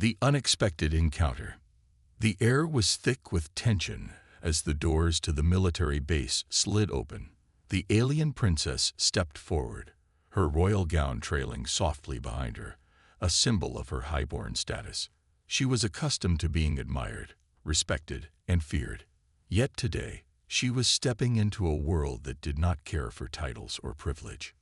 The unexpected encounter. The air was thick with tension as the doors to the military base slid open. The alien princess stepped forward, her royal gown trailing softly behind her, a symbol of her highborn status. She was accustomed to being admired, respected, and feared. Yet today, she was stepping into a world that did not care for titles or privilege.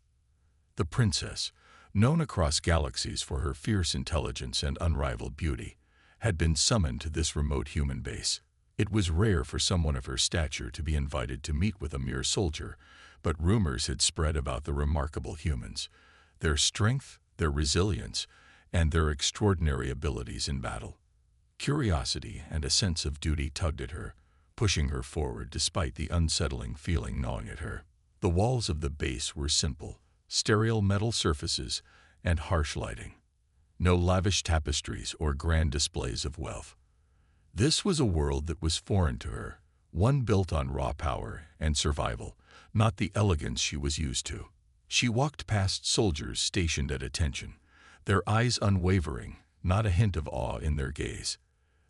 The princess, known across galaxies for her fierce intelligence and unrivaled beauty, had been summoned to this remote human base. It was rare for someone of her stature to be invited to meet with a mere soldier, but rumors had spread about the remarkable humans, their strength, their resilience, and their extraordinary abilities in battle. Curiosity and a sense of duty tugged at her, pushing her forward despite the unsettling feeling gnawing at her. The walls of the base were simple, sterile metal surfaces, and harsh lighting. No lavish tapestries or grand displays of wealth. This was a world that was foreign to her, one built on raw power and survival, not the elegance she was used to. She walked past soldiers stationed at attention, their eyes unwavering, not a hint of awe in their gaze.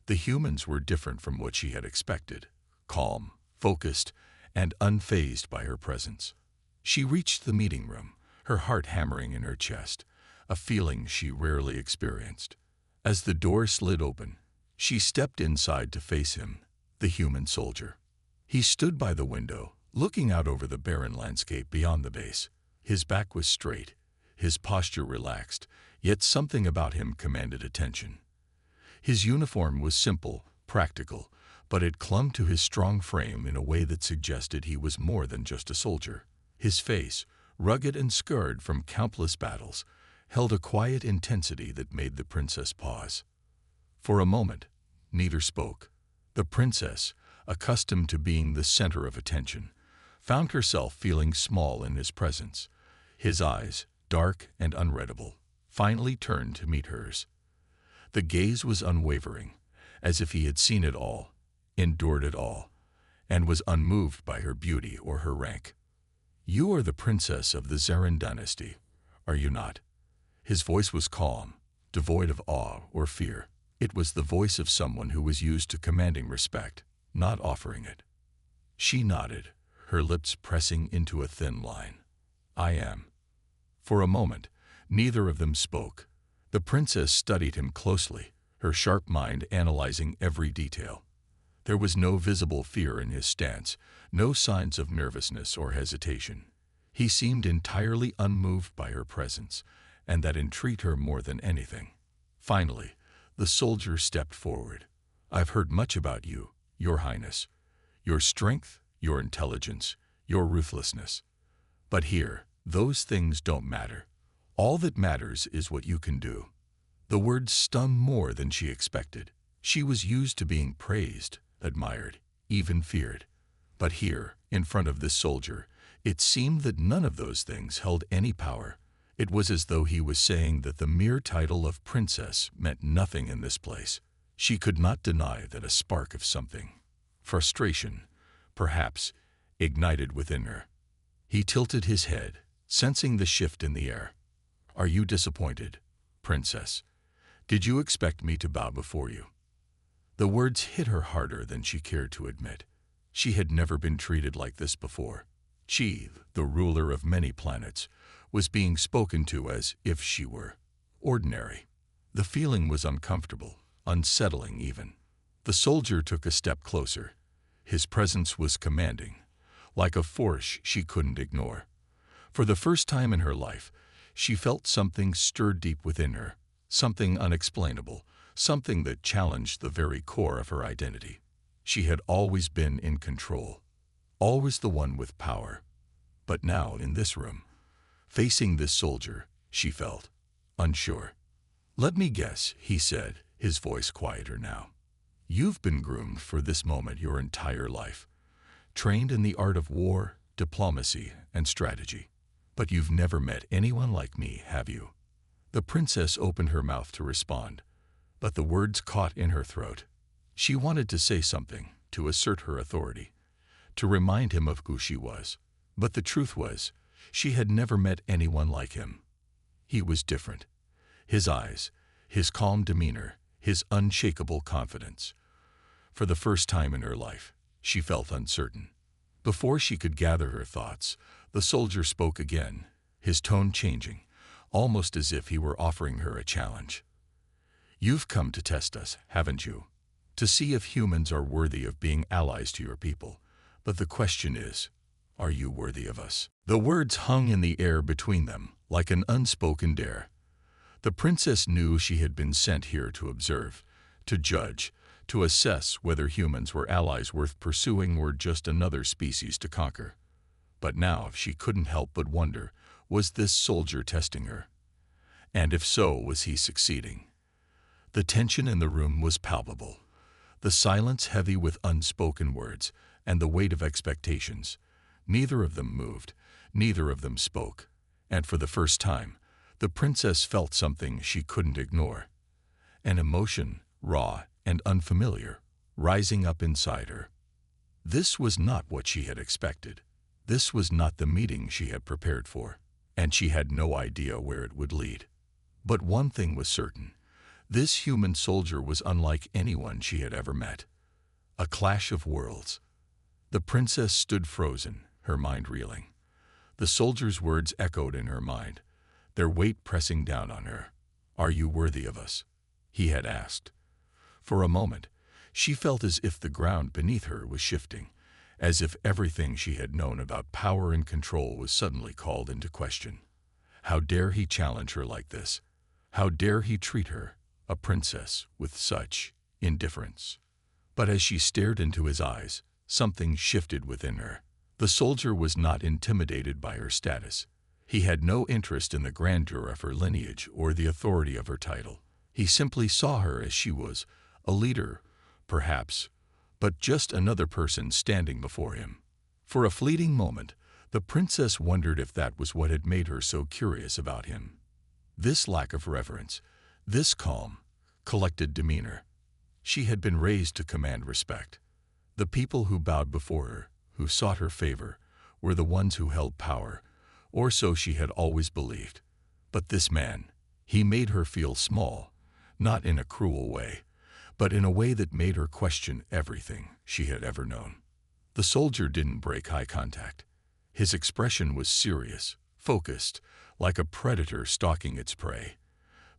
The humans were different from what she had expected, calm, focused, and unfazed by her presence. She reached the meeting room, her heart hammering in her chest, a feeling she rarely experienced. As the door slid open, she stepped inside to face him, the human soldier. He stood by the window, looking out over the barren landscape beyond the base. His back was straight, his posture relaxed, yet something about him commanded attention. His uniform was simple, practical, but it clung to his strong frame in a way that suggested he was more than just a soldier. His face, rugged and scarred from countless battles, held a quiet intensity that made the princess pause. For a moment, neither spoke. The princess, accustomed to being the center of attention, found herself feeling small in his presence. His eyes, dark and unreadable, finally turned to meet hers. The gaze was unwavering, as if he had seen it all, endured it all, and was unmoved by her beauty or her rank. "You are the princess of the Zarin dynasty, are you not?" His voice was calm, devoid of awe or fear. It was the voice of someone who was used to commanding respect, not offering it. She nodded, her lips pressing into a thin line. "I am." For a moment, neither of them spoke. The princess studied him closely, her sharp mind analyzing every detail. There was no visible fear in his stance, no signs of nervousness or hesitation. He seemed entirely unmoved by her presence, and that intrigued her more than anything. Finally, the soldier stepped forward. "I've heard much about you, Your Highness. Your strength, your intelligence, your ruthlessness. But here, those things don't matter. All that matters is what you can do." The words stung more than she expected. She was used to being praised, admired, even feared. But here, in front of this soldier, it seemed that none of those things held any power. It was as though he was saying that the mere title of princess meant nothing in this place. She could not deny that a spark of something, frustration, perhaps, ignited within her. He tilted his head, sensing the shift in the air. "Are you disappointed, princess? Did you expect me to bow before you?" The words hit her harder than she cared to admit. She had never been treated like this before. She, the ruler of many planets, was being spoken to as if she were ordinary. The feeling was uncomfortable, unsettling even. The soldier took a step closer. His presence was commanding, like a force she couldn't ignore. For the first time in her life, she felt something stir deep within her, something unexplainable, something that challenged the very core of her identity. She had always been in control, always the one with power. But now, in this room, facing this soldier, she felt unsure. "Let me guess," he said, his voice quieter now. "You've been groomed for this moment your entire life, trained in the art of war, diplomacy, and strategy. But you've never met anyone like me, have you?" The princess opened her mouth to respond, but the words caught in her throat. She wanted to say something, to assert her authority, to remind him of who she was. But the truth was, she had never met anyone like him. He was different. His eyes, his calm demeanor, his unshakable confidence. For the first time in her life, she felt uncertain. Before she could gather her thoughts, the soldier spoke again, his tone changing, almost as if he were offering her a challenge. "You've come to test us, haven't you? To see if humans are worthy of being allies to your people. But the question is, are you worthy of us?" The words hung in the air between them, like an unspoken dare. The princess knew she had been sent here to observe, to judge, to assess whether humans were allies worth pursuing or just another species to conquer. But now she couldn't help but wonder, was this soldier testing her? And if so, was he succeeding? The tension in the room was palpable, the silence heavy with unspoken words and the weight of expectations. Neither of them moved, neither of them spoke, and for the first time, the princess felt something she couldn't ignore. An emotion, raw and unfamiliar, rising up inside her. This was not what she had expected. This was not the meeting she had prepared for, and she had no idea where it would lead. But one thing was certain. This human soldier was unlike anyone she had ever met. A clash of worlds. The princess stood frozen, her mind reeling. The soldier's words echoed in her mind, their weight pressing down on her. "Are you worthy of us?" he had asked. For a moment, she felt as if the ground beneath her was shifting, as if everything she had known about power and control was suddenly called into question. How dare he challenge her like this? How dare he treat her, a princess, with such indifference? But as she stared into his eyes, something shifted within her. The soldier was not intimidated by her status. He had no interest in the grandeur of her lineage or the authority of her title. He simply saw her as she was, a leader, perhaps, but just another person standing before him. For a fleeting moment, the princess wondered if that was what had made her so curious about him. This lack of reverence, this calm, collected demeanor. She had been raised to command respect. The people who bowed before her, who sought her favor, were the ones who held power, or so she had always believed. But this man, he made her feel small, not in a cruel way, but in a way that made her question everything she had ever known. The soldier didn't break eye contact. His expression was serious, focused, like a predator stalking its prey.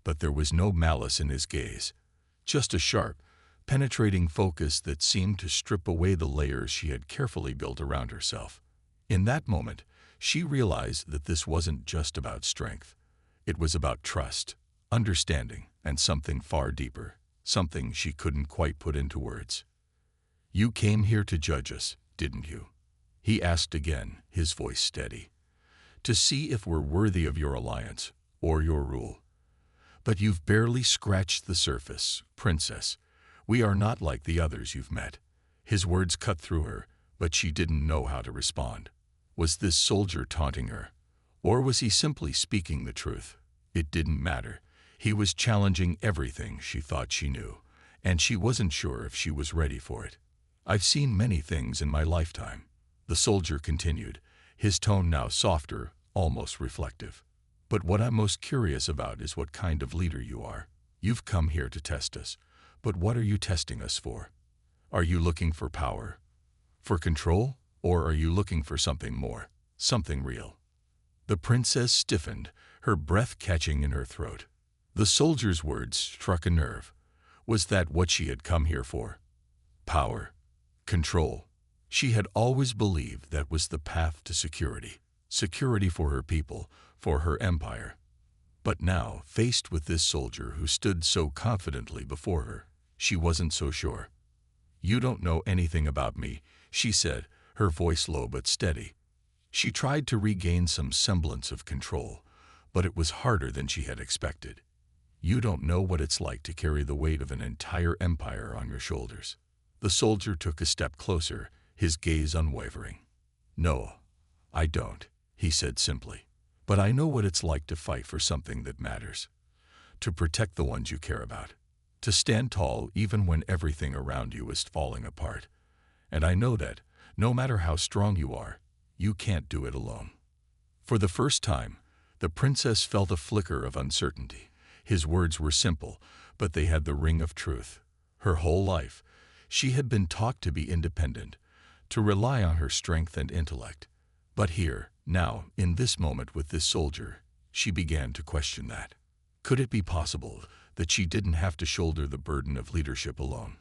But there was no malice in his gaze, just a sharp, penetrating focus that seemed to strip away the layers she had carefully built around herself. In that moment, she realized that this wasn't just about strength. It was about trust, understanding, and something far deeper, something she couldn't quite put into words. "You came here to judge us, didn't you?" he asked again, his voice steady. "To see if we're worthy of your alliance or your rule. But you've barely scratched the surface, princess. We are not like the others you've met." His words cut through her, but she didn't know how to respond. Was this soldier taunting her? Or was he simply speaking the truth? It didn't matter. He was challenging everything she thought she knew, and she wasn't sure if she was ready for it. "I've seen many things in my lifetime," the soldier continued, his tone now softer, almost reflective. "But what I'm most curious about is what kind of leader you are. You've come here to test us, but what are you testing us for? Are you looking for power? For control? Or are you looking for something more, something real?" The princess stiffened, her breath catching in her throat. The soldier's words struck a nerve. Was that what she had come here for? Power. Control. She had always believed that was the path to security. Security for her people, for her empire. But now, faced with this soldier who stood so confidently before her, she wasn't so sure. "You don't know anything about me," she said, her voice low but steady. She tried to regain some semblance of control, but it was harder than she had expected. "You don't know what it's like to carry the weight of an entire empire on your shoulders." The soldier took a step closer, his gaze unwavering. "No, I don't," he said simply. "But I know what it's like to fight for something that matters, to protect the ones you care about, to stand tall even when everything around you is falling apart. And I know that, no matter how strong you are, you can't do it alone." For the first time, the princess felt a flicker of uncertainty. His words were simple, but they had the ring of truth. Her whole life, she had been taught to be independent, to rely on her strength and intellect. But here, now, in this moment with this soldier, she began to question that. Could it be possible that she didn't have to shoulder the burden of leadership alone?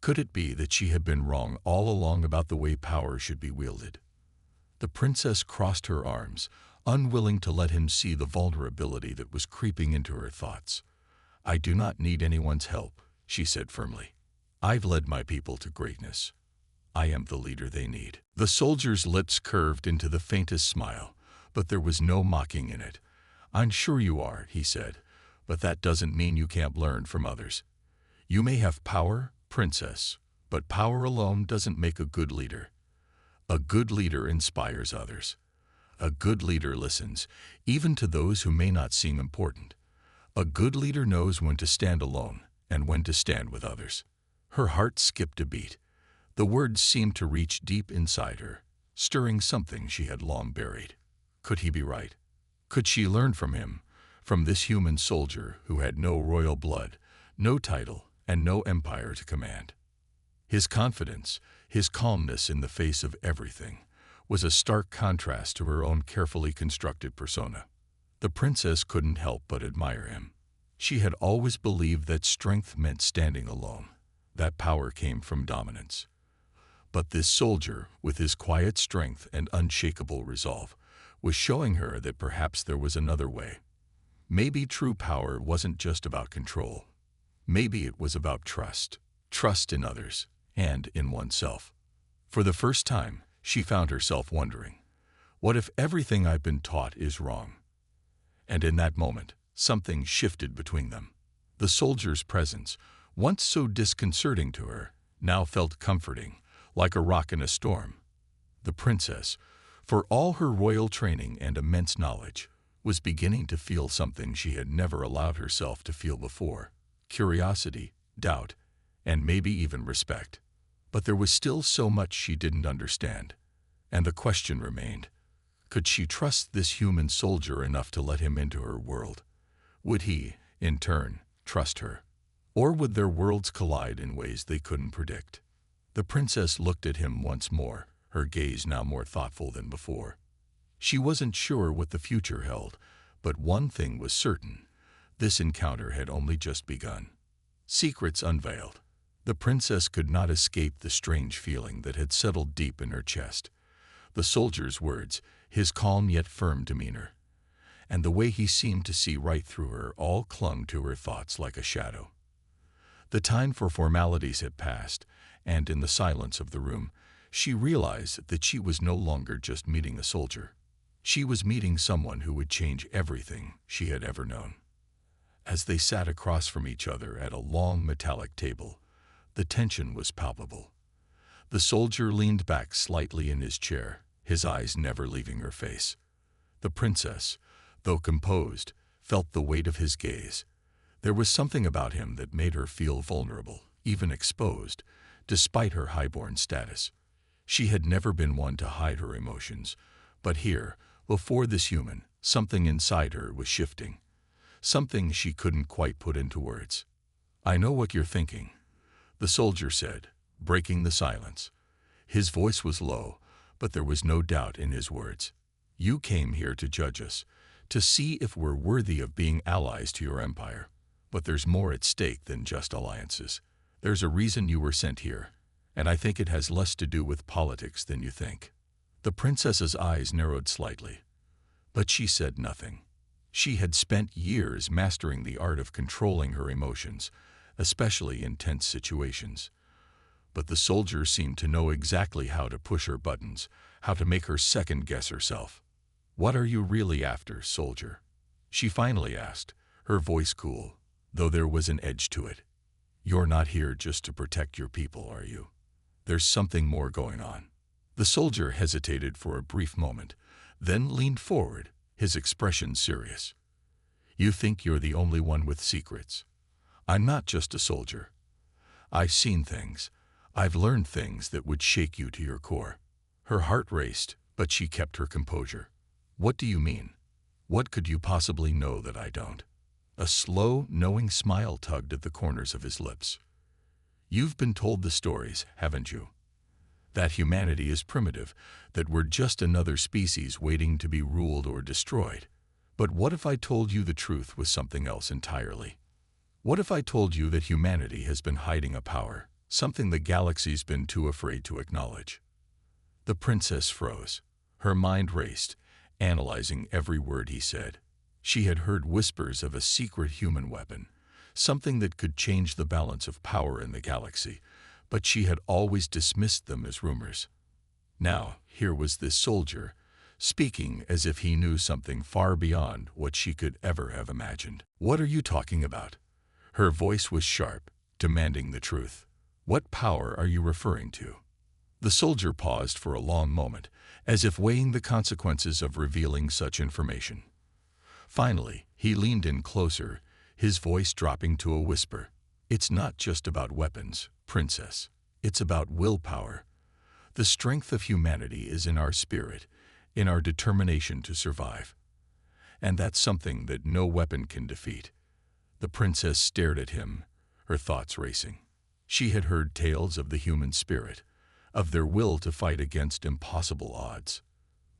Could it be that she had been wrong all along about the way power should be wielded? The princess crossed her arms, unwilling to let him see the vulnerability that was creeping into her thoughts. "I do not need anyone's help," she said firmly. "I've led my people to greatness. I am the leader they need." The soldier's lips curved into the faintest smile, but there was no mocking in it. "I'm sure you are," he said, "but that doesn't mean you can't learn from others. You may have power, princess, but power alone doesn't make a good leader. A good leader inspires others. A good leader listens, even to those who may not seem important. A good leader knows when to stand alone and when to stand with others." Her heart skipped a beat. The words seemed to reach deep inside her, stirring something she had long buried. Could he be right? Could she learn from him, from this human soldier who had no royal blood, no title, and no empire to command? His confidence, his calmness in the face of everything, was a stark contrast to her own carefully constructed persona. The princess couldn't help but admire him. She had always believed that strength meant standing alone, that power came from dominance. But this soldier, with his quiet strength and unshakable resolve, was showing her that perhaps there was another way. Maybe true power wasn't just about control. Maybe it was about trust, trust in others, and in oneself. For the first time, she found herself wondering, what if everything I've been taught is wrong? And in that moment, something shifted between them. The soldier's presence, once so disconcerting to her, now felt comforting, like a rock in a storm. The princess, for all her royal training and immense knowledge, was beginning to feel something she had never allowed herself to feel before: curiosity, doubt, and maybe even respect. But there was still so much she didn't understand, and the question remained: could she trust this human soldier enough to let him into her world? Would he, in turn, trust her? Or would their worlds collide in ways they couldn't predict? The princess looked at him once more, her gaze now more thoughtful than before. She wasn't sure what the future held, but one thing was certain: this encounter had only just begun. Secrets unveiled. The princess could not escape the strange feeling that had settled deep in her chest. The soldier's words, his calm yet firm demeanor, and the way he seemed to see right through her all clung to her thoughts like a shadow. The time for formalities had passed, and in the silence of the room, she realized that she was no longer just meeting a soldier. She was meeting someone who would change everything she had ever known. As they sat across from each other at a long metallic table, the tension was palpable. The soldier leaned back slightly in his chair, his eyes never leaving her face. The princess, though composed, felt the weight of his gaze. There was something about him that made her feel vulnerable, even exposed, despite her highborn status. She had never been one to hide her emotions, but here, before this human, something inside her was shifting. Something she couldn't quite put into words. "I know what you're thinking," the soldier said, breaking the silence. His voice was low, but there was no doubt in his words. "You came here to judge us, to see if we're worthy of being allies to your empire. But there's more at stake than just alliances. There's a reason you were sent here, and I think it has less to do with politics than you think." The princess's eyes narrowed slightly, but she said nothing. She had spent years mastering the art of controlling her emotions, especially in tense situations. But the soldier seemed to know exactly how to push her buttons, how to make her second-guess herself. "What are you really after, soldier?" she finally asked, her voice cool, though there was an edge to it. "You're not here just to protect your people, are you? There's something more going on." The soldier hesitated for a brief moment, then leaned forward, his expression serious. "You think you're the only one with secrets. I'm not just a soldier. I've seen things. I've learned things that would shake you to your core." Her heart raced, but she kept her composure. "What do you mean? What could you possibly know that I don't?" A slow, knowing smile tugged at the corners of his lips. "You've been told the stories, haven't you? That humanity is primitive, that we're just another species waiting to be ruled or destroyed. But what if I told you the truth was something else entirely? What if I told you that humanity has been hiding a power, something the galaxy's been too afraid to acknowledge?" The princess froze. Her mind raced, analyzing every word he said. She had heard whispers of a secret human weapon, something that could change the balance of power in the galaxy, but she had always dismissed them as rumors. Now, here was this soldier, speaking as if he knew something far beyond what she could ever have imagined. "What are you talking about?" Her voice was sharp, demanding the truth. "What power are you referring to?" The soldier paused for a long moment, as if weighing the consequences of revealing such information. Finally, he leaned in closer, his voice dropping to a whisper. "It's not just about weapons, princess. It's about willpower. The strength of humanity is in our spirit, in our determination to survive. And that's something that no weapon can defeat." The princess stared at him, her thoughts racing. She had heard tales of the human spirit, of their will to fight against impossible odds.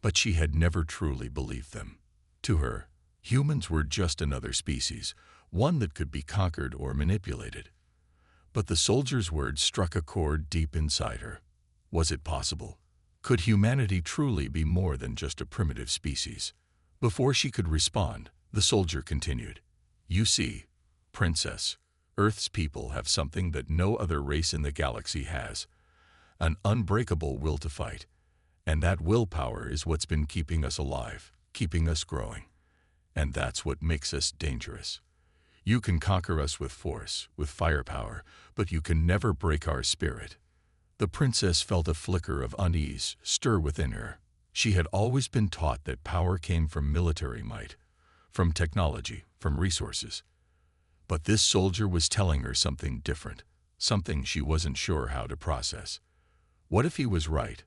But she had never truly believed them. To her, humans were just another species, one that could be conquered or manipulated. But the soldier's words struck a chord deep inside her. Was it possible? Could humanity truly be more than just a primitive species? Before she could respond, the soldier continued. "You see, princess, Earth's people have something that no other race in the galaxy has. An unbreakable will to fight. And that willpower is what's been keeping us alive, keeping us growing. And that's what makes us dangerous. You can conquer us with force, with firepower, but you can never break our spirit." The princess felt a flicker of unease stir within her. She had always been taught that power came from military might, from technology, from resources. But this soldier was telling her something different, something she wasn't sure how to process. What if he was right?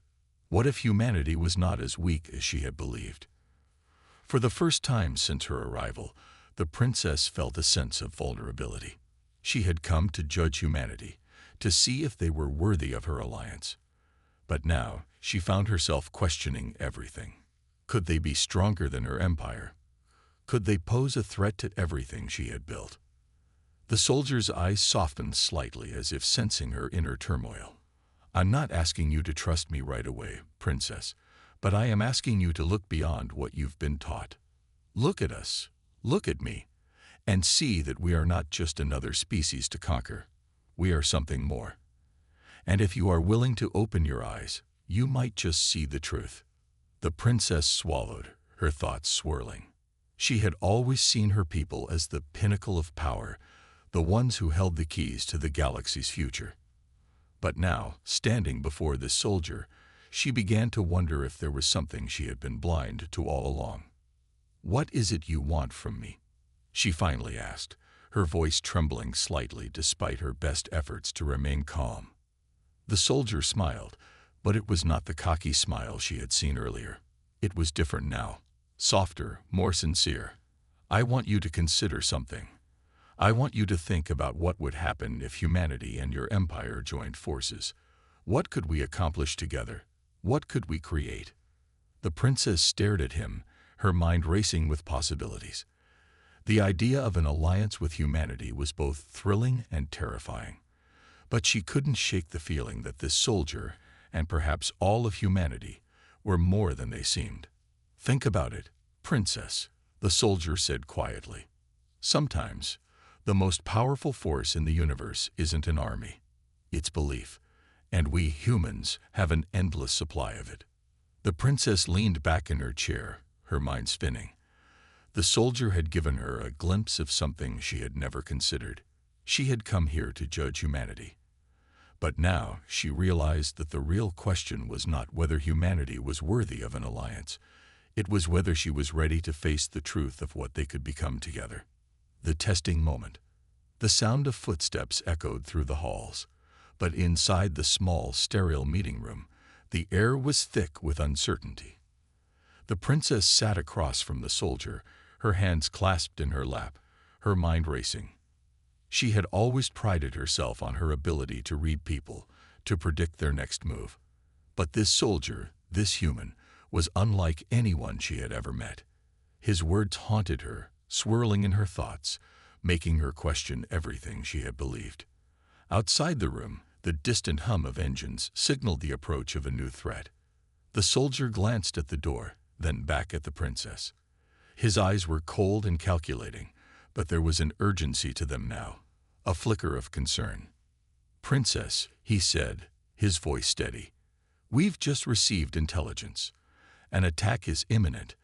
What if humanity was not as weak as she had believed? For the first time since her arrival, the princess felt a sense of vulnerability. She had come to judge humanity, to see if they were worthy of her alliance. But now she found herself questioning everything. Could they be stronger than her empire? Could they pose a threat to everything she had built? The soldier's eyes softened slightly as if sensing her inner turmoil. "I'm not asking you to trust me right away, princess, but I am asking you to look beyond what you've been taught. Look at us, look at me, and see that we are not just another species to conquer. We are something more. And if you are willing to open your eyes, you might just see the truth." The princess swallowed, her thoughts swirling. She had always seen her people as the pinnacle of power, the ones who held the keys to the galaxy's future. But now, standing before this soldier, she began to wonder if there was something she had been blind to all along. "What is it you want from me?" she finally asked, her voice trembling slightly despite her best efforts to remain calm. The soldier smiled, but it was not the cocky smile she had seen earlier. It was different now, softer, more sincere. "I want you to consider something. I want you to think about what would happen if humanity and your empire joined forces. What could we accomplish together? What could we create?" The princess stared at him, her mind racing with possibilities. The idea of an alliance with humanity was both thrilling and terrifying. But she couldn't shake the feeling that this soldier, and perhaps all of humanity, were more than they seemed. "Think about it, princess," the soldier said quietly. "Sometimes, the most powerful force in the universe isn't an army. It's belief, and we humans have an endless supply of it." The princess leaned back in her chair, her mind spinning. The soldier had given her a glimpse of something she had never considered. She had come here to judge humanity. But now she realized that the real question was not whether humanity was worthy of an alliance. It was whether she was ready to face the truth of what they could become together. The testing moment. The sound of footsteps echoed through the halls, but inside the small, sterile meeting room, the air was thick with uncertainty. The princess sat across from the soldier, her hands clasped in her lap, her mind racing. She had always prided herself on her ability to read people, to predict their next move. But this soldier, this human, was unlike anyone she had ever met. His words haunted her, swirling in her thoughts, making her question everything she had believed. Outside the room, the distant hum of engines signaled the approach of a new threat. The soldier glanced at the door, then back at the princess. His eyes were cold and calculating, but there was an urgency to them now, a flicker of concern. "Princess," he said, his voice steady, "we've just received intelligence. An attack is imminent.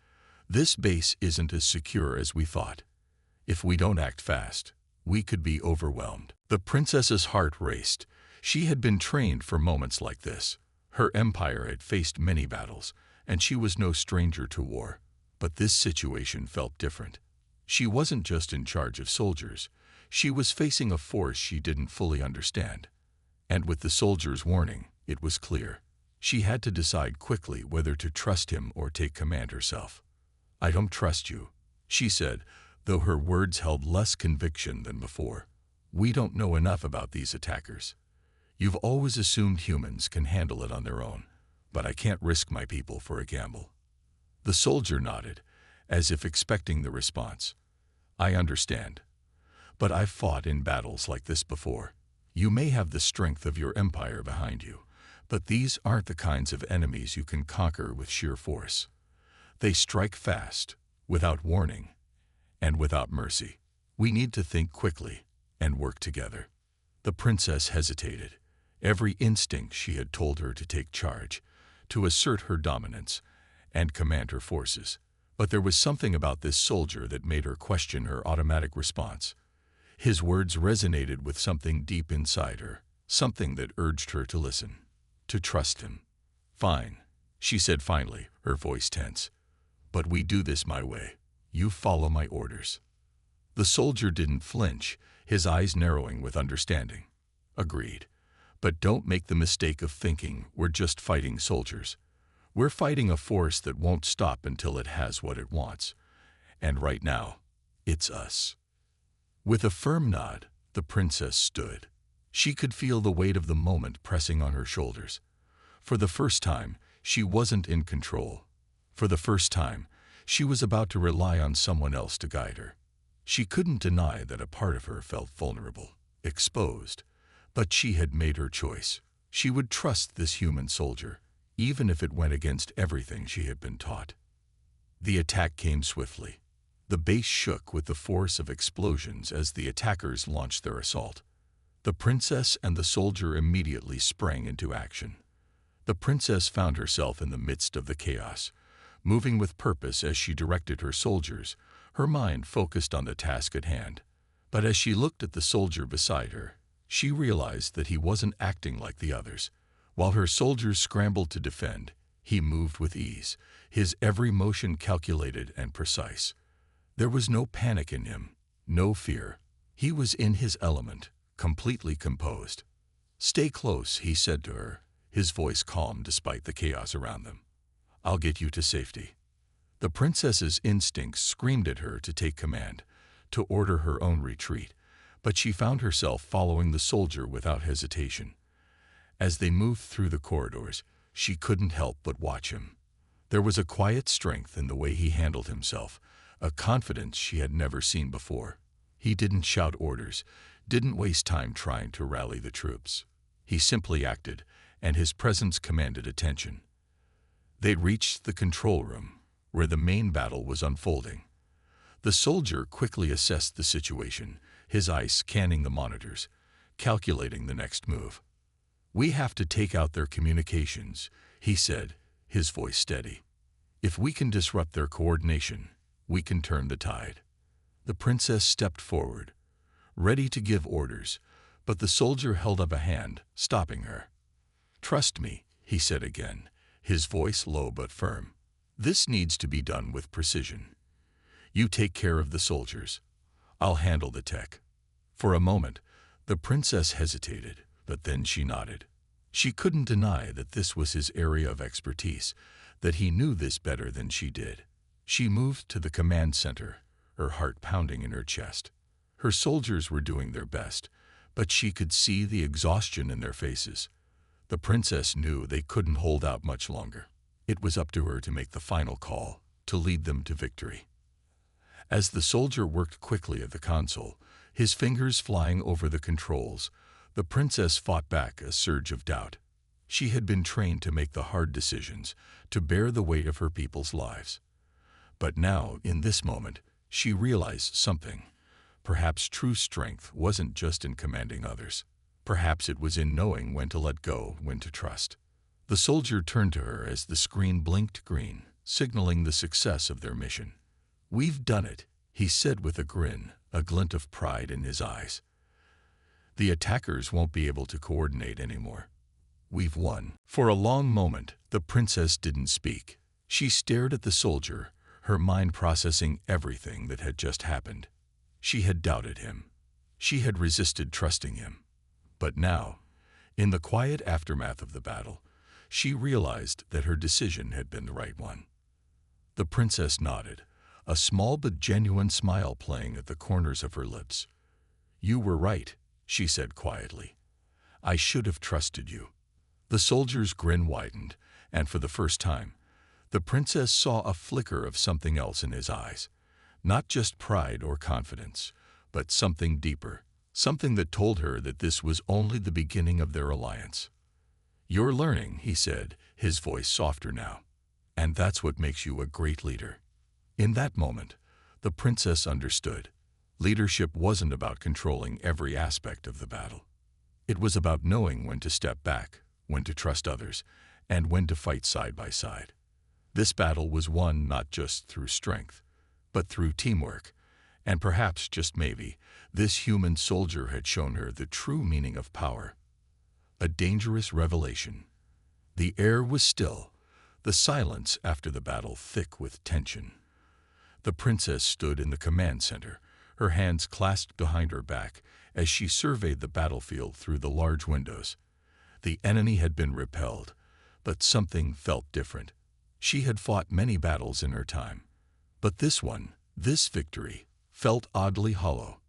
This base isn't as secure as we thought. If we don't act fast, we could be overwhelmed." The princess's heart raced. She had been trained for moments like this. Her empire had faced many battles, and she was no stranger to war. But this situation felt different. She wasn't just in charge of soldiers. She was facing a force she didn't fully understand. And with the soldier's warning, it was clear. She had to decide quickly whether to trust him or take command herself. "I don't trust you," she said, though her words held less conviction than before. "We don't know enough about these attackers. You've always assumed humans can handle it on their own, but I can't risk my people for a gamble." The soldier nodded, as if expecting the response. "I understand. But I've fought in battles like this before. You may have the strength of your empire behind you, but these aren't the kinds of enemies you can conquer with sheer force. They strike fast, without warning, and without mercy. We need to think quickly and work together." The princess hesitated. Every instinct she had told her to take charge, to assert her dominance, and command her forces. But there was something about this soldier that made her question her automatic response. His words resonated with something deep inside her, something that urged her to listen, to trust him. "Fine," she said finally, her voice tense. "But we do this my way. You follow my orders." The soldier didn't flinch, his eyes narrowing with understanding. "Agreed. But don't make the mistake of thinking we're just fighting soldiers. We're fighting a force that won't stop until it has what it wants. And right now, it's us." With a firm nod, the princess stood. She could feel the weight of the moment pressing on her shoulders. For the first time, she wasn't in control. For the first time, she was about to rely on someone else to guide her. She couldn't deny that a part of her felt vulnerable, exposed. But she had made her choice. She would trust this human soldier, even if it went against everything she had been taught. The attack came swiftly. The base shook with the force of explosions as the attackers launched their assault. The princess and the soldier immediately sprang into action. The princess found herself in the midst of the chaos, moving with purpose as she directed her soldiers, her mind focused on the task at hand. But as she looked at the soldier beside her, she realized that he wasn't acting like the others. While her soldiers scrambled to defend, he moved with ease, his every motion calculated and precise. There was no panic in him, no fear. He was in his element, completely composed. "Stay close," he said to her, his voice calm despite the chaos around them. "I'll get you to safety." The princess's instincts screamed at her to take command, to order her own retreat, but she found herself following the soldier without hesitation. As they moved through the corridors, she couldn't help but watch him. There was a quiet strength in the way he handled himself, a confidence she had never seen before. He didn't shout orders, didn't waste time trying to rally the troops. He simply acted, and his presence commanded attention. They reached the control room, where the main battle was unfolding. The soldier quickly assessed the situation, his eyes scanning the monitors, calculating the next move. "We have to take out their communications," he said, his voice steady. "If we can disrupt their coordination, we can turn the tide." The princess stepped forward, ready to give orders, but the soldier held up a hand, stopping her. "Trust me," he said again, his voice low but firm. "This needs to be done with precision. You take care of the soldiers. I'll handle the tech." For a moment, the princess hesitated, but then she nodded. She couldn't deny that this was his area of expertise, that he knew this better than she did. She moved to the command center, her heart pounding in her chest. Her soldiers were doing their best, but she could see the exhaustion in their faces. The princess knew they couldn't hold out much longer. It was up to her to make the final call, to lead them to victory. As the soldier worked quickly at the console, his fingers flying over the controls, the princess fought back a surge of doubt. She had been trained to make the hard decisions, to bear the weight of her people's lives. But now, in this moment, she realized something. Perhaps true strength wasn't just in commanding others. Perhaps it was in knowing when to let go, when to trust. The soldier turned to her as the screen blinked green, signaling the success of their mission. "We've done it," he said with a grin, a glint of pride in his eyes. "The attackers won't be able to coordinate anymore. We've won." For a long moment, the princess didn't speak. She stared at the soldier, her mind processing everything that had just happened. She had doubted him. She had resisted trusting him. But now, in the quiet aftermath of the battle, she realized that her decision had been the right one. The princess nodded, a small but genuine smile playing at the corners of her lips. "You were right," she said quietly. "I should have trusted you." The soldier's grin widened, and for the first time, the princess saw a flicker of something else in his eyes. Not just pride or confidence, but something deeper, something that told her that this was only the beginning of their alliance. "You're learning," he said, his voice softer now. "And that's what makes you a great leader." In that moment, the princess understood. Leadership wasn't about controlling every aspect of the battle. It was about knowing when to step back, when to trust others, and when to fight side by side. This battle was won not just through strength, but through teamwork, and perhaps, just maybe, this human soldier had shown her the true meaning of power. A dangerous revelation. The air was still, the silence after the battle thick with tension. The princess stood in the command center, her hands clasped behind her back as she surveyed the battlefield through the large windows. The enemy had been repelled, but something felt different. She had fought many battles in her time, but this one, this victory, felt oddly hollow.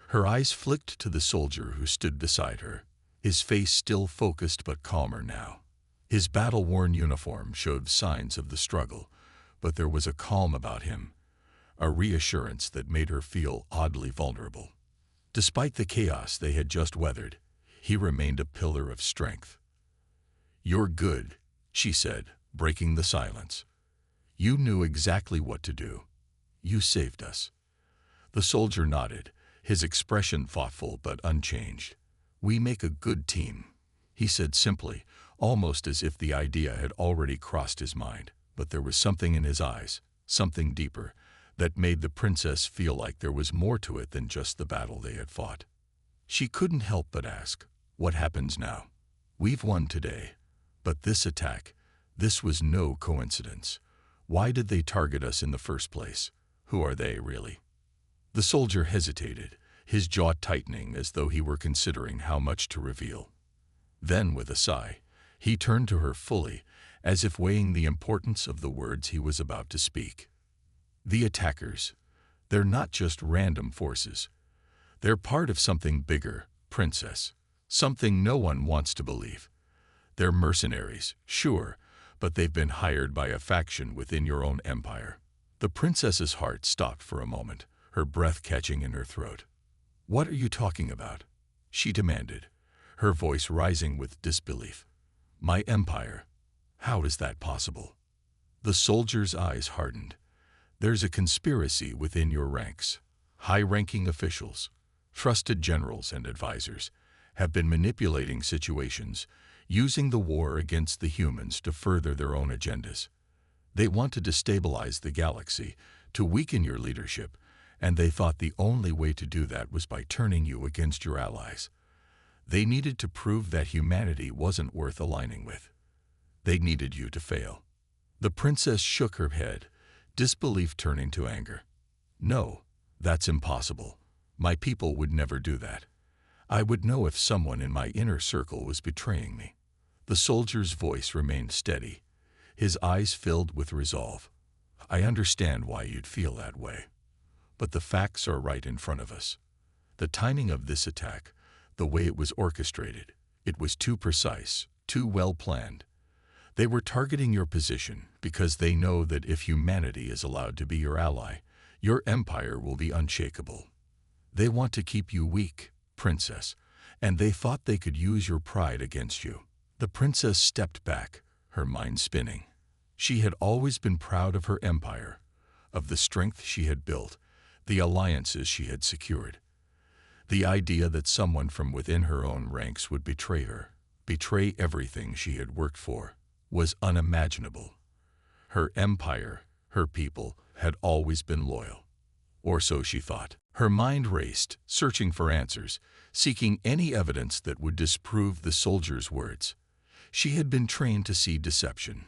Her eyes flicked to the soldier who stood beside her, his face still focused but calmer now. His battle-worn uniform showed signs of the struggle, but there was a calm about him, a reassurance that made her feel oddly vulnerable. Despite the chaos they had just weathered, he remained a pillar of strength. "You're good," she said, breaking the silence. "You knew exactly what to do. You saved us." The soldier nodded, his expression thoughtful but unchanged. "We make a good team," he said simply, almost as if the idea had already crossed his mind. But there was something in his eyes, something deeper, that made the princess feel like there was more to it than just the battle they had fought. She couldn't help but ask, "What happens now? We've won today, but this attack, this was no coincidence. Why did they target us in the first place? Who are they, really?" The soldier hesitated, his jaw tightening as though he were considering how much to reveal. Then, with a sigh, he turned to her fully, as if weighing the importance of the words he was about to speak. "The attackers, they're not just random forces. They're part of something bigger, princess, something no one wants to believe. They're mercenaries, sure, but they've been hired by a faction within your own empire." The princess's heart stopped for a moment, her breath catching in her throat. "What are you talking about?" she demanded, her voice rising with disbelief. "My empire? How is that possible?" The soldier's eyes hardened. "There's a conspiracy within your ranks. High-ranking officials, trusted generals and advisors, have been manipulating situations, using the war against the humans to further their own agendas. They want to destabilize the galaxy, to weaken your leadership, and they thought the only way to do that was by turning you against your allies. They needed to prove that humanity wasn't worth aligning with. They needed you to fail." The princess shook her head, disbelief turning to anger. "No, that's impossible. My people would never do that. I would know if someone in my inner circle was betraying me." The soldier's voice remained steady, his eyes filled with resolve. "I understand why you'd feel that way. But the facts are right in front of us. The timing of this attack, the way it was orchestrated, it was too precise, too well planned. They were targeting your position because they know that if humanity is allowed to be your ally, your empire will be unshakable. They want to keep you weak, princess, and they thought they could use your pride against you. The princess stepped back, her mind spinning. She had always been proud of her empire, of the strength she had built, the alliances she had secured. The idea that someone from within her own ranks would betray her, betray everything she had worked for, was unimaginable. Her empire, her people, had always been loyal. Or so she thought. Her mind raced, searching for answers, seeking any evidence that would disprove the soldier's words. She had been trained to see deception,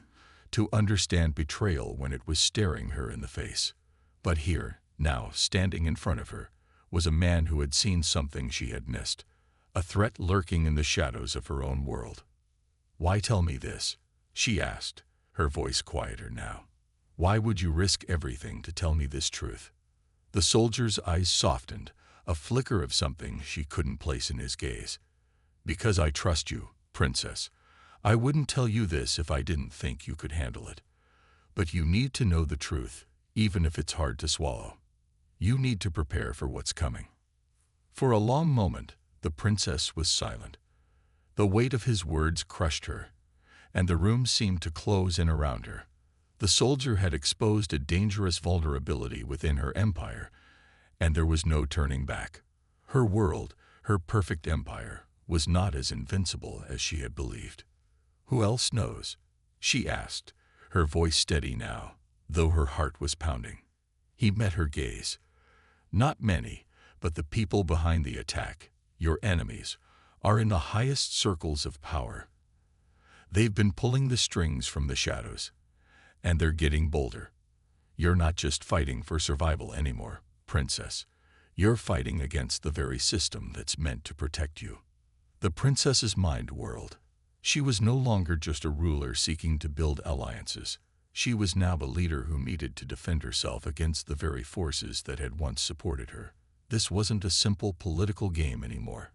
to understand betrayal when it was staring her in the face. But here, now, standing in front of her, was a man who had seen something she had missed, a threat lurking in the shadows of her own world. "Why tell me this?" she asked, her voice quieter now. "Why would you risk everything to tell me this truth?" The soldier's eyes softened, a flicker of something she couldn't place in his gaze. "Because I trust you, princess. I wouldn't tell you this if I didn't think you could handle it. But you need to know the truth, even if it's hard to swallow. You need to prepare for what's coming." For a long moment, the princess was silent. The weight of his words crushed her, and the room seemed to close in around her. The soldier had exposed a dangerous vulnerability within her empire, and there was no turning back. Her world, her perfect empire, was not as invincible as she had believed. "Who else knows?" she asked, her voice steady now, though her heart was pounding. He met her gaze. "Not many, but the people behind the attack, your enemies, are in the highest circles of power. They've been pulling the strings from the shadows, and they're getting bolder. You're not just fighting for survival anymore, princess. You're fighting against the very system that's meant to protect you." The princess's mind whirled. She was no longer just a ruler seeking to build alliances. She was now a leader who needed to defend herself against the very forces that had once supported her. This wasn't a simple political game anymore.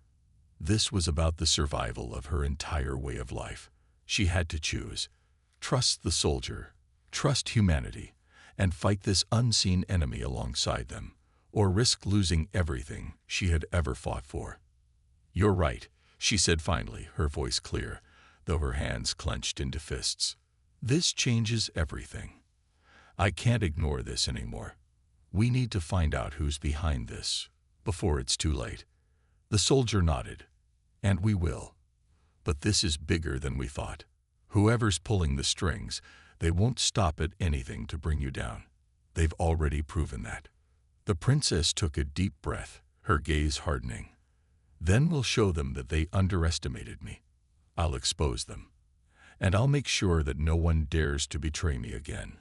This was about the survival of her entire way of life. She had to choose. Trust the soldier, trust humanity, and fight this unseen enemy alongside them, or risk losing everything she had ever fought for. "You're right," she said finally, her voice clear, though her hands clenched into fists. "This changes everything. I can't ignore this anymore. We need to find out who's behind this, before it's too late." The soldier nodded. "And we will. But this is bigger than we thought. Whoever's pulling the strings, they won't stop at anything to bring you down. They've already proven that." The princess took a deep breath, her gaze hardening. "Then we'll show them that they underestimated me. I'll expose them. And I'll make sure that no one dares to betray me again."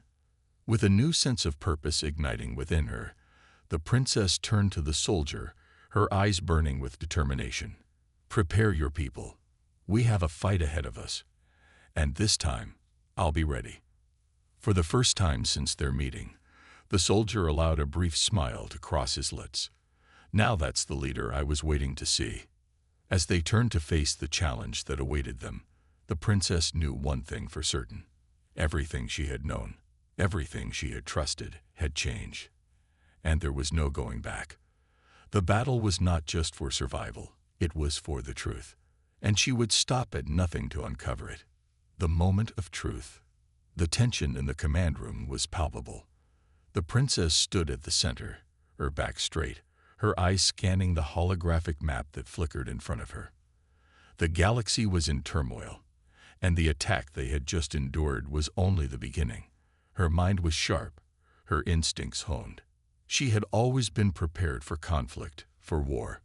With a new sense of purpose igniting within her, the princess turned to the soldier, her eyes burning with determination. "Prepare your people. We have a fight ahead of us. And this time, I'll be ready." For the first time since their meeting, the soldier allowed a brief smile to cross his lips. "Now that's the leader I was waiting to see." As they turned to face the challenge that awaited them, the princess knew one thing for certain. Everything she had known, everything she had trusted, had changed. And there was no going back. The battle was not just for survival, it was for the truth. And she would stop at nothing to uncover it. The moment of truth. The tension in the command room was palpable. The princess stood at the center, her back straight, her eyes scanning the holographic map that flickered in front of her. The galaxy was in turmoil, and the attack they had just endured was only the beginning. Her mind was sharp, her instincts honed. She had always been prepared for conflict, for war.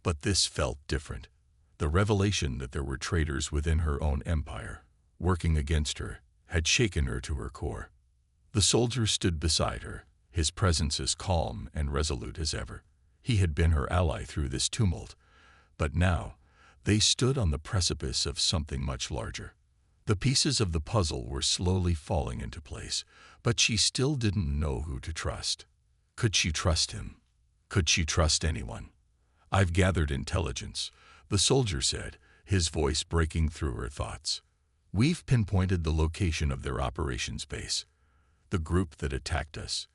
But this felt different. The revelation that there were traitors within her own empire, working against her, had shaken her to her core. The soldier stood beside her, his presence as calm and resolute as ever. He had been her ally through this tumult, but now they stood on the precipice of something much larger. The pieces of the puzzle were slowly falling into place, but she still didn't know who to trust. Could she trust him? Could she trust anyone? "I've gathered intelligence," the soldier said, his voice breaking through her thoughts. "We've pinpointed the location of their operations base. The group that attacked us.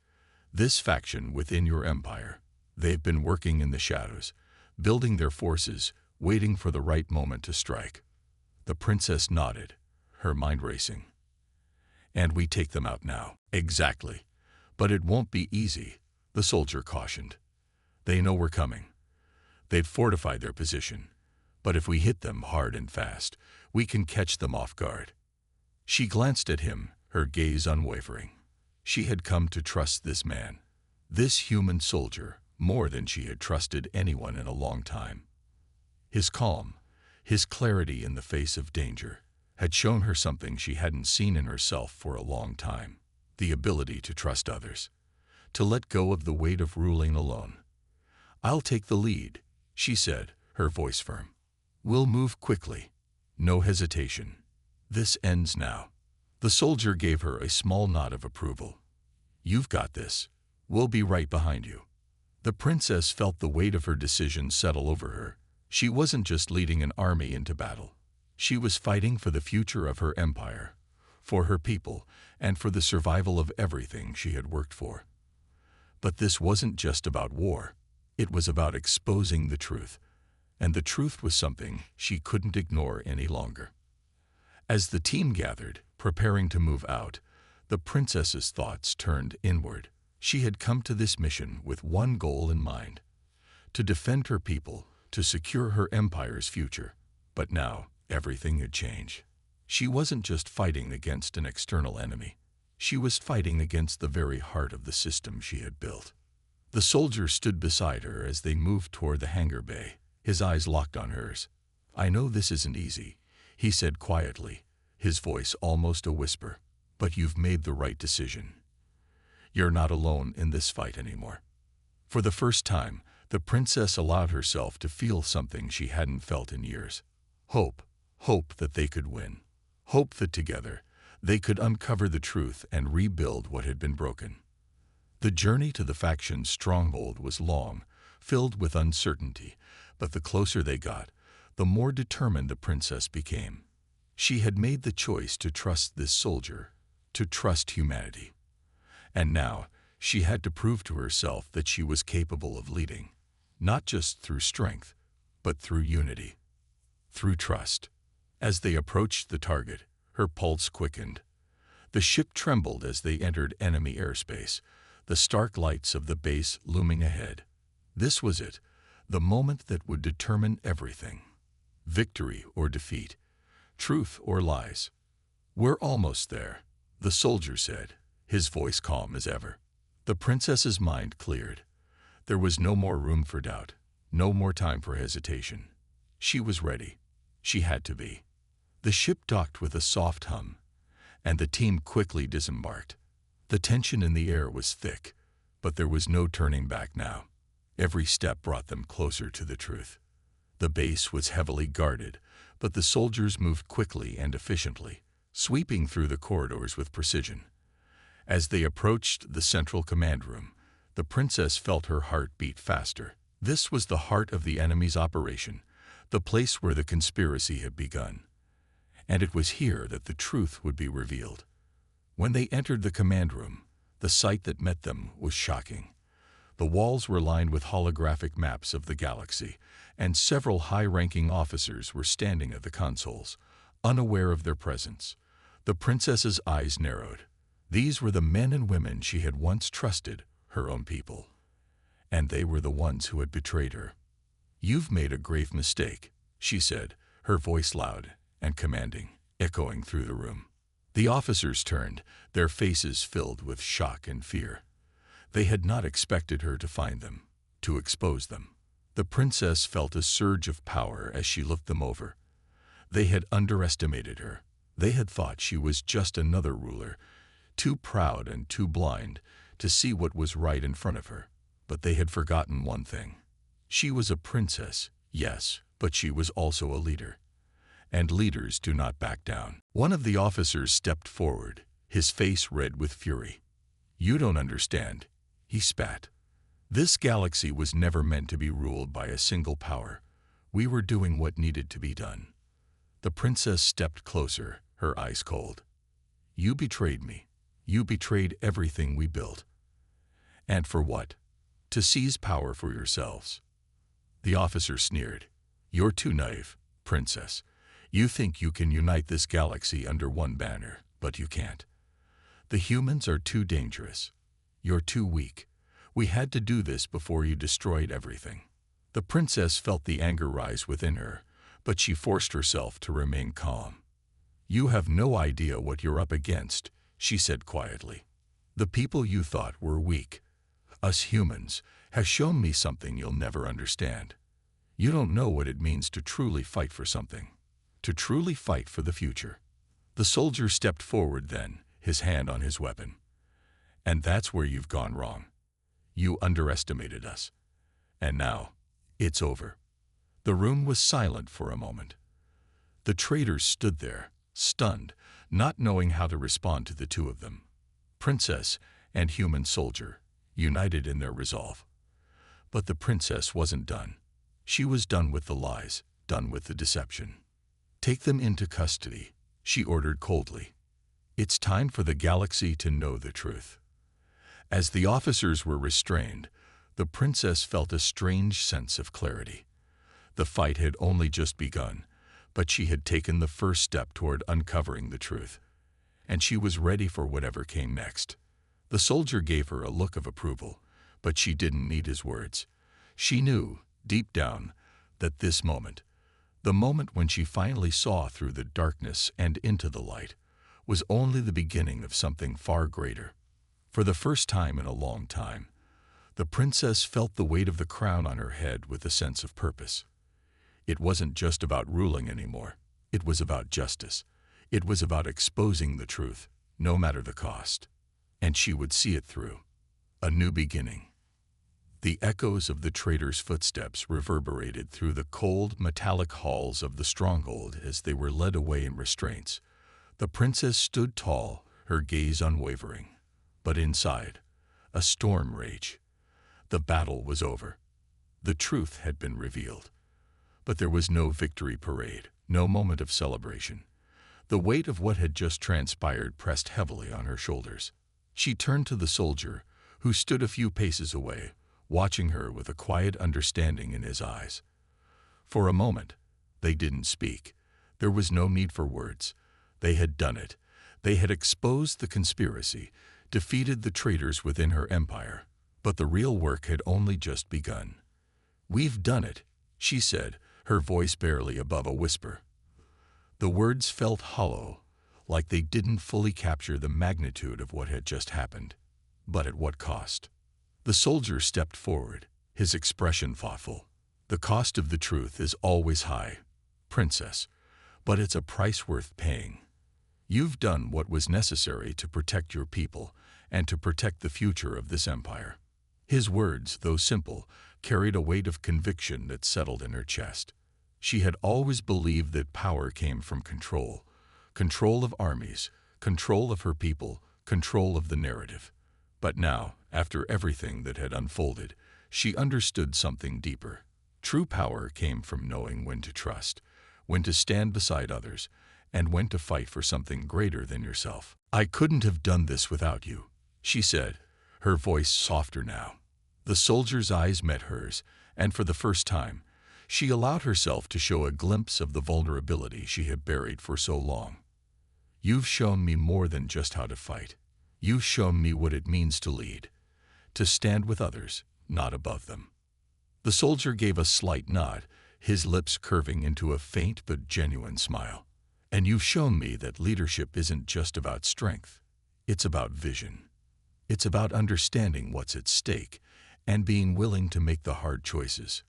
This faction within your empire. They've been working in the shadows, building their forces, waiting for the right moment to strike." The princess nodded, her mind racing. "And we take them out now." "Exactly. But it won't be easy," the soldier cautioned. "They know we're coming. They've fortified their position. But if we hit them hard and fast, we can catch them off guard." She glanced at him, her gaze unwavering. She had come to trust this man, this human soldier, more than she had trusted anyone in a long time. His calm, his clarity in the face of danger, had shown her something she hadn't seen in herself for a long time: the ability to trust others, to let go of the weight of ruling alone. "I'll take the lead," she said, her voice firm. "We'll move quickly. No hesitation. This ends now." The soldier gave her a small nod of approval. "You've got this. We'll be right behind you." The princess felt the weight of her decision settle over her. She wasn't just leading an army into battle. She was fighting for the future of her empire, for her people, and for the survival of everything she had worked for. But this wasn't just about war. It was about exposing the truth, and the truth was something she couldn't ignore any longer. As the team gathered, preparing to move out, the princess's thoughts turned inward. She had come to this mission with one goal in mind: to defend her people, to secure her empire's future. But now, everything had changed. She wasn't just fighting against an external enemy. She was fighting against the very heart of the system she had built. The soldier stood beside her as they moved toward the hangar bay, his eyes locked on hers. "I know this isn't easy," he said quietly, his voice almost a whisper, "but you've made the right decision. You're not alone in this fight anymore." For the first time, the princess allowed herself to feel something she hadn't felt in years. Hope. Hope that they could win. Hope that together, they could uncover the truth and rebuild what had been broken. The journey to the faction's stronghold was long, filled with uncertainty, but the closer they got, the more determined the princess became. She had made the choice to trust this soldier, to trust humanity. And now, she had to prove to herself that she was capable of leading, not just through strength, but through unity, through trust. As they approached the target, her pulse quickened. The ship trembled as they entered enemy airspace, the stark lights of the base looming ahead. This was it, the moment that would determine everything. Victory or defeat, truth or lies. "We're almost there," the soldier said, his voice calm as ever. The princess's mind cleared. There was no more room for doubt, no more time for hesitation. She was ready. She had to be. The ship docked with a soft hum, and the team quickly disembarked. The tension in the air was thick, but there was no turning back now. Every step brought them closer to the truth. The base was heavily guarded, but the soldiers moved quickly and efficiently, sweeping through the corridors with precision. As they approached the central command room, the princess felt her heart beat faster. This was the heart of the enemy's operation, the place where the conspiracy had begun. And it was here that the truth would be revealed. When they entered the command room, the sight that met them was shocking. The walls were lined with holographic maps of the galaxy, and several high-ranking officers were standing at the consoles, unaware of their presence. The princess's eyes narrowed. These were the men and women she had once trusted, her own people. And they were the ones who had betrayed her. "You've made a grave mistake," she said, her voice loud and commanding, echoing through the room. The officers turned, their faces filled with shock and fear. They had not expected her to find them, to expose them. The princess felt a surge of power as she looked them over. They had underestimated her. They had thought she was just another ruler, too proud and too blind to see what was right in front of her. But they had forgotten one thing. She was a princess, yes, but she was also a leader. And leaders do not back down. One of the officers stepped forward, his face red with fury. "You don't understand," he spat. This galaxy was never meant to be ruled by a single power. We were doing what needed to be done. The princess stepped closer, her eyes cold. You betrayed me. You betrayed everything we built. And for what? To seize power for yourselves. The officer sneered. You're too naive, princess. You think you can unite this galaxy under one banner, but you can't. The humans are too dangerous. You're too weak. We had to do this before you destroyed everything. The princess felt the anger rise within her, but she forced herself to remain calm. You have no idea what you're up against, she said quietly. The people you thought were weak, us humans, have shown me something you'll never understand. You don't know what it means to truly fight for something, to truly fight for the future. The soldier stepped forward then, his hand on his weapon. And that's where you've gone wrong. You underestimated us. And now, it's over. The room was silent for a moment. The traitors stood there, stunned, not knowing how to respond to the two of them. Princess and human soldier, united in their resolve. But the princess wasn't done. She was done with the lies, done with the deception. Take them into custody, she ordered coldly. It's time for the galaxy to know the truth. As the officers were restrained, the princess felt a strange sense of clarity. The fight had only just begun, but she had taken the first step toward uncovering the truth. And she was ready for whatever came next. The soldier gave her a look of approval, but she didn't need his words. She knew, deep down, that this moment, the moment when she finally saw through the darkness and into the light, was only the beginning of something far greater. For the first time in a long time, the princess felt the weight of the crown on her head with a sense of purpose. It wasn't just about ruling anymore. It was about justice. It was about exposing the truth, no matter the cost. And she would see it through. A new beginning. The echoes of the traitors' footsteps reverberated through the cold, metallic halls of the stronghold as they were led away in restraints. The princess stood tall, her gaze unwavering. But inside, a storm raged. The battle was over. The truth had been revealed. But there was no victory parade, no moment of celebration. The weight of what had just transpired pressed heavily on her shoulders. She turned to the soldier, who stood a few paces away, watching her with a quiet understanding in his eyes. For a moment, they didn't speak. There was no need for words. They had done it. They had exposed the conspiracy, defeated the traitors within her empire. But the real work had only just begun. "We've done it," she said, her voice barely above a whisper. The words felt hollow, like they didn't fully capture the magnitude of what had just happened. But at what cost? The soldier stepped forward, his expression thoughtful. The cost of the truth is always high, princess, but it's a price worth paying. You've done what was necessary to protect your people and to protect the future of this empire. His words, though simple, carried a weight of conviction that settled in her chest. She had always believed that power came from control. Control of armies, control of her people, control of the narrative. But now, after everything that had unfolded, she understood something deeper. True power came from knowing when to trust, when to stand beside others, and when to fight for something greater than yourself. "I couldn't have done this without you," she said, her voice softer now. The soldier's eyes met hers, and for the first time, she allowed herself to show a glimpse of the vulnerability she had buried for so long. "You've shown me more than just how to fight. You've shown me what it means to lead, to stand with others, not above them." The soldier gave a slight nod, his lips curving into a faint but genuine smile. "And you've shown me that leadership isn't just about strength. It's about vision. It's about understanding what's at stake and being willing to make the hard choices."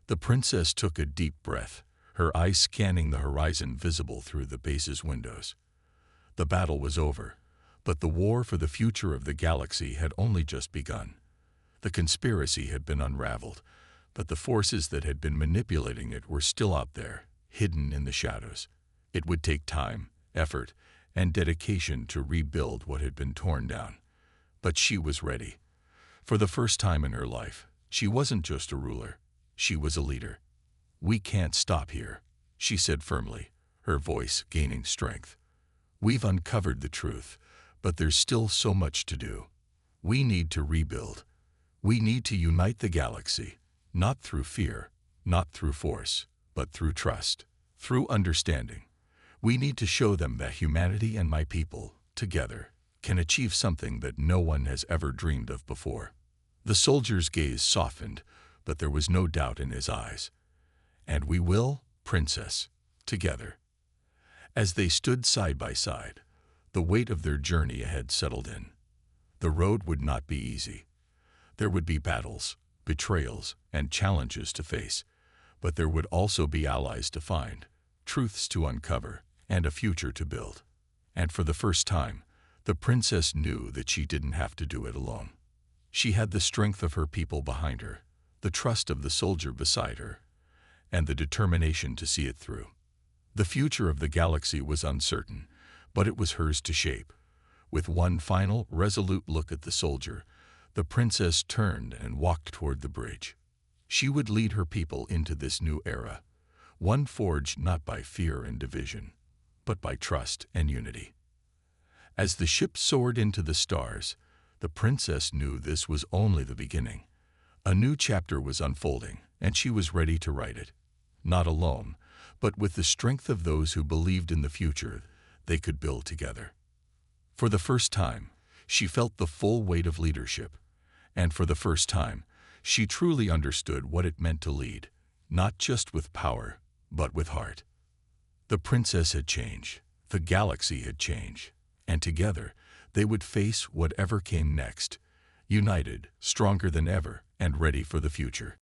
The princess took a deep breath, her eyes scanning the horizon visible through the base's windows. The battle was over, but the war for the future of the galaxy had only just begun. The conspiracy had been unraveled, but the forces that had been manipulating it were still out there, hidden in the shadows. It would take time, effort, and dedication to rebuild what had been torn down. But she was ready. For the first time in her life, she wasn't just a ruler, she was a leader. "We can't stop here," she said firmly, her voice gaining strength. "We've uncovered the truth, but there's still so much to do. We need to rebuild. We need to unite the galaxy, not through fear, not through force, but through trust, through understanding. We need to show them that humanity and my people, together, can achieve something that no one has ever dreamed of before." The soldier's gaze softened, but there was no doubt in his eyes. "And we will, Princess, together." As they stood side by side, the weight of their journey ahead settled in. The road would not be easy. There would be battles, betrayals, and challenges to face, but there would also be allies to find, truths to uncover, and a future to build. And for the first time, the princess knew that she didn't have to do it alone. She had the strength of her people behind her, the trust of the soldier beside her, and the determination to see it through. The future of the galaxy was uncertain, but it was hers to shape. With one final, resolute look at the soldier, the princess turned and walked toward the bridge. She would lead her people into this new era, one forged not by fear and division, but by trust and unity. As the ship soared into the stars, the princess knew this was only the beginning. A new chapter was unfolding, and she was ready to write it. Not alone, but with the strength of those who believed in the future they could build together. For the first time, she felt the full weight of leadership, and for the first time, she truly understood what it meant to lead, not just with power, but with heart. The princess had changed, the galaxy had changed, and together they would face whatever came next, united, stronger than ever, and ready for the future.